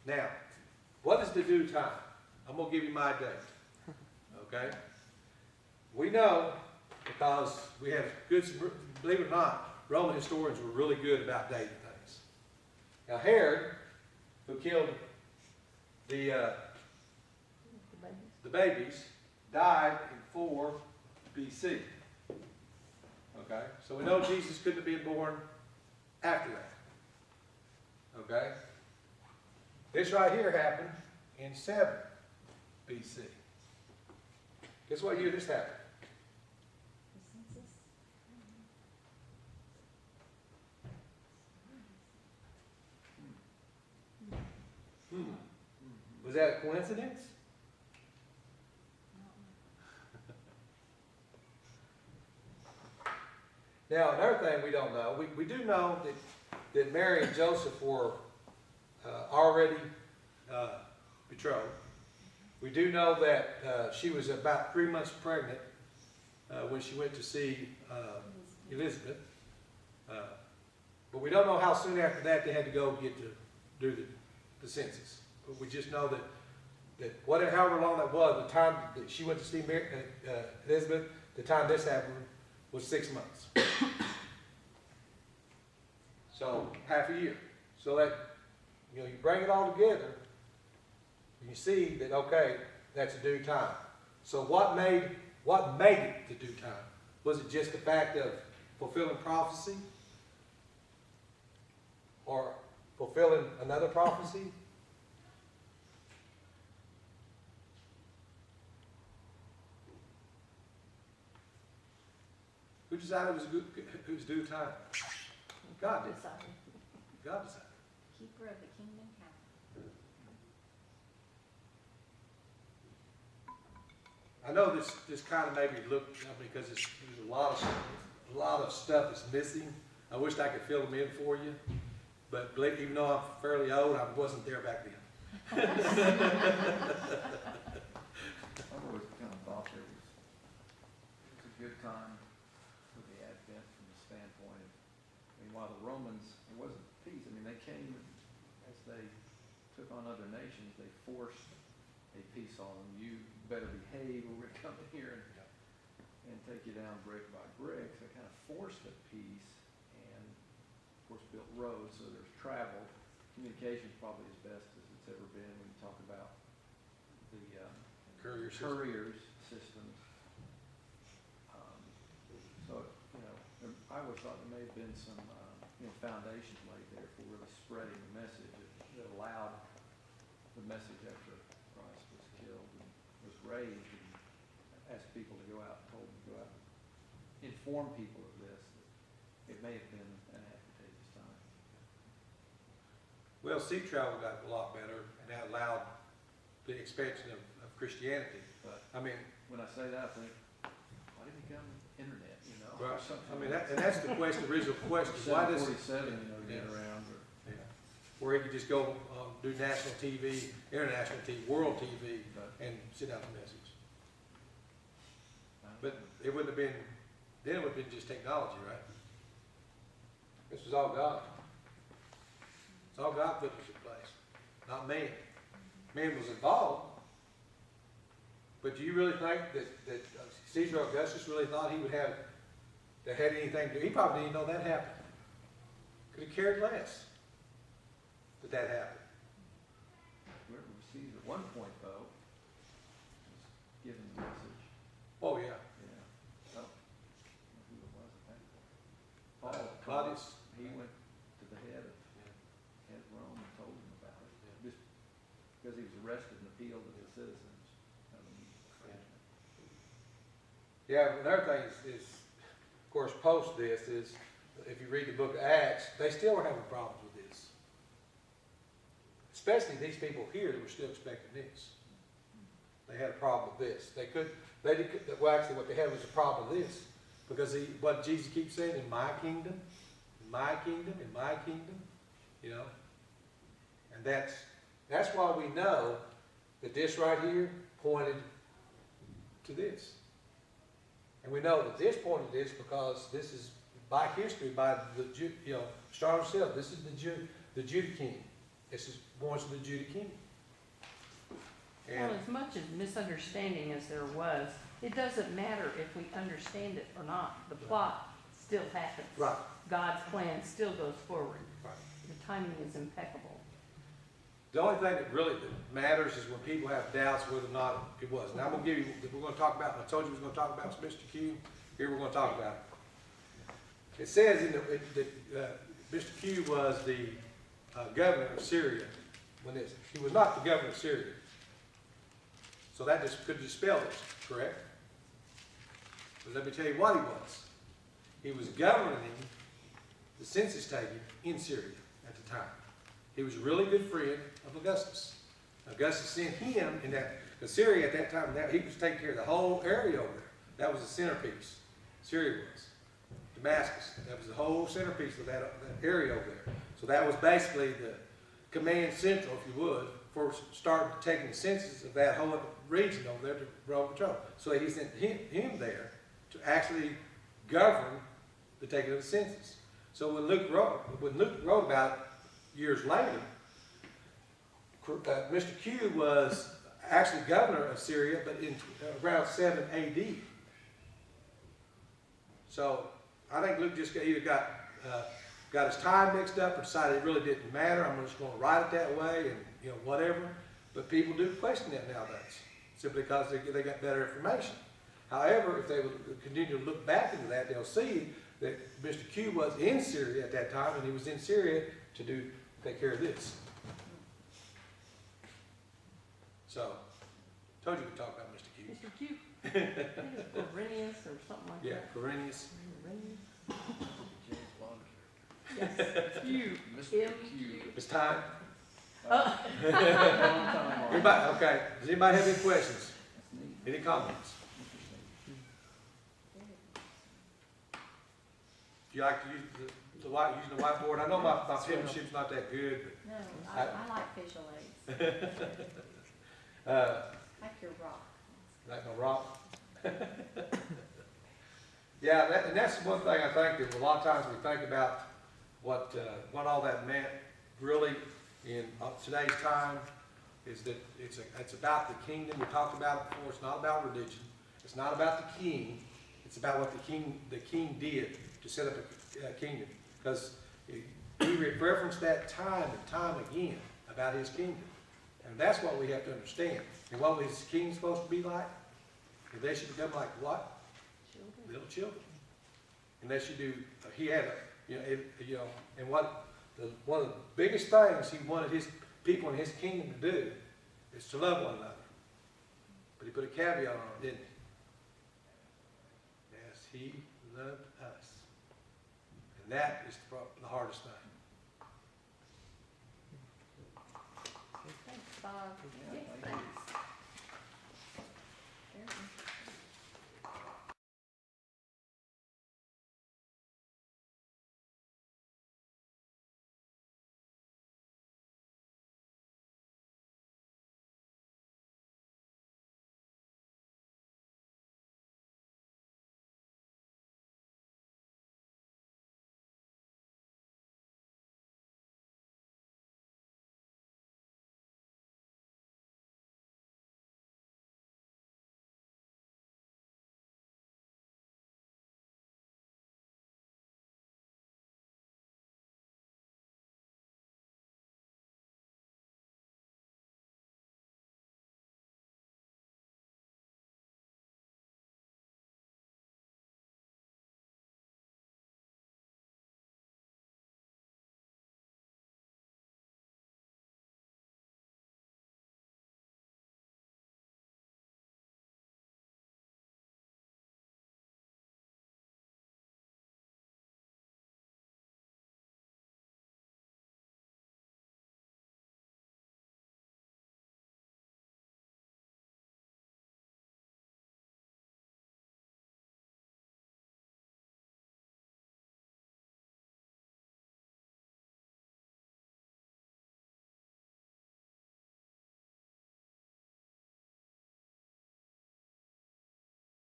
Now, what is the due time? I'm going to give you my date. Okay? We know because we have good, believe it or not, Roman historians were really good about dating things. Now, Herod, who killed the babies, died in 4 BC. Okay? So we know Jesus couldn't have been born after that. Okay? This right here happened in 7 BC. Guess what year this happened? Was that a coincidence? Now, another thing we don't know, we do know that Mary and Joseph were already betrothed. We do know that she was about 3 months pregnant when she went to see Elizabeth. But we don't know how soon after that they had to go get to do the census. But we just know that whatever, however long that was, the time that she went to see Elizabeth, the time this happened was 6 months. So half a year. So that, you bring it all together, you see that, okay, that's a due time. So what made it the due time? Was it just the fact of fulfilling prophecy? Or fulfilling another prophecy? Who decided it was due time? God did. God decided. Keeper of the kingdom happen. I know this kind of made me look, because there's a lot of stuff that's missing. I wish I could fill them in for you, but even though I'm fairly old, I wasn't there back then. I've always kind of thought it was a good time for the Advent from the standpoint of, while the Romans, there wasn't peace. They came as they took on other nations, they forced a peace on them. You better behave, or we're coming here and take you down brick by brick. So they kind of forced a peace, and of course built roads, so there's travel. Communication is probably as best as it's ever been when you talk about the couriers systems. So, I always thought there may have been some foundations laid there for really spreading the message that allowed the message after Christ was killed and was raised, and asked people to go out, told them to go out and inform people of this. It may have been an advantageous time. Well, sea travel got a lot better, and that allowed the expansion of Christianity. But when I say that, I think, why didn't it come internet? Right. That's the original question. Why does 47, get around? Where he could just go do national TV, international TV, world TV, and send out the message. But it wouldn't have been, then it would have been just technology, right? This was all God. It's all God put this in place, not man. Man was involved. But do you really think that Caesar Augustus really thought he would have that had anything to do? He probably didn't know that happened. Could have cared less that happened. Whoever was Caesar at one point, though, was given the message. Oh, yeah. Yeah. Oh, who it was at that point. Claudius. He went to the head of Rome and told him about it. Just because he was arrested and appealed to his citizens. Yeah, another thing is, of course, post this is, if you read the book of Acts, they still were having problems with this. Especially these people here that were still expecting this. They had a problem with this. Actually what they had was a problem with this. Because what Jesus keeps saying, in my kingdom, in my kingdom, in my kingdom, And that's why we know that this right here pointed to this. And we know that this pointed to this because this is by history, by the Strong himself. This is the Judah king. This is born to the Judah kingdom. Well, And, as much as misunderstanding as there was, it doesn't matter if we understand it or not. The plot still happens. right, God's plan still goes forward. right. The timing is impeccable. The only thing that really matters is when people have doubts whether or not it was. Now, I'm gonna give you, we're gonna talk about, I told you we was gonna talk about Mr. Q. Here we're gonna talk about it. It says in Mr. Q was the governor of Syria when this, he was not the governor of Syria. So that just could dispel this, correct? But let me tell you what he was. He was governing the census taking in Syria at the time. He was a really good friend of Augustus. Augustus sent him in that, because Syria at that time, he was taking care of the whole area over there. That was the centerpiece. Syria was. Damascus, that was the whole centerpiece of that area over there. So that was basically the command central, if you would, for starting taking the census of that whole region over there to Rome patrol. So he sent him there to actually govern the taking of the census. So when Luke wrote about it years later, Mr. Q was actually governor of Syria, but in around 7 AD. So I think Luke just either got his time mixed up or decided it really didn't matter. I'm just going to write it that way, and whatever. But people do question that nowadays, simply because they got better information. However, if they would continue to look back into that, they'll see that Mr. Q was in Syria at that time, and he was in Syria to take care of this. So, told you we'd talk about Mr. Q. Mr. Q. I think it's Quirinius or something like Yeah, that. Quirinius. Quirinius? James Bond. Yes, Q. Mr. M. Q. It's time. Long time on. Everybody, okay. Does anybody have any questions? That's neat. Any comments? Do you like to use using the whiteboard? I know my penmanship's not that good, No, I like visual aids, but, like your rock. like no rock. Yeah, and that's one thing I think that a lot of times we think about what all that meant really in today's time is that it's about the kingdom. We talked about it before. It's not about religion. It's not about the king. It's about what the king did to set up a kingdom. Because he referenced that time and time again about his kingdom. And that's what we have to understand. And what was his kingdom supposed to be like? And they should become like what? Children. Little children. And they should do, he had and one of the biggest things he wanted his people in his kingdom to do is to love one another. But he put a caveat on it, didn't he? As he loved us. And that is the hardest thing. Thanks, Bob. Yeah, thank you.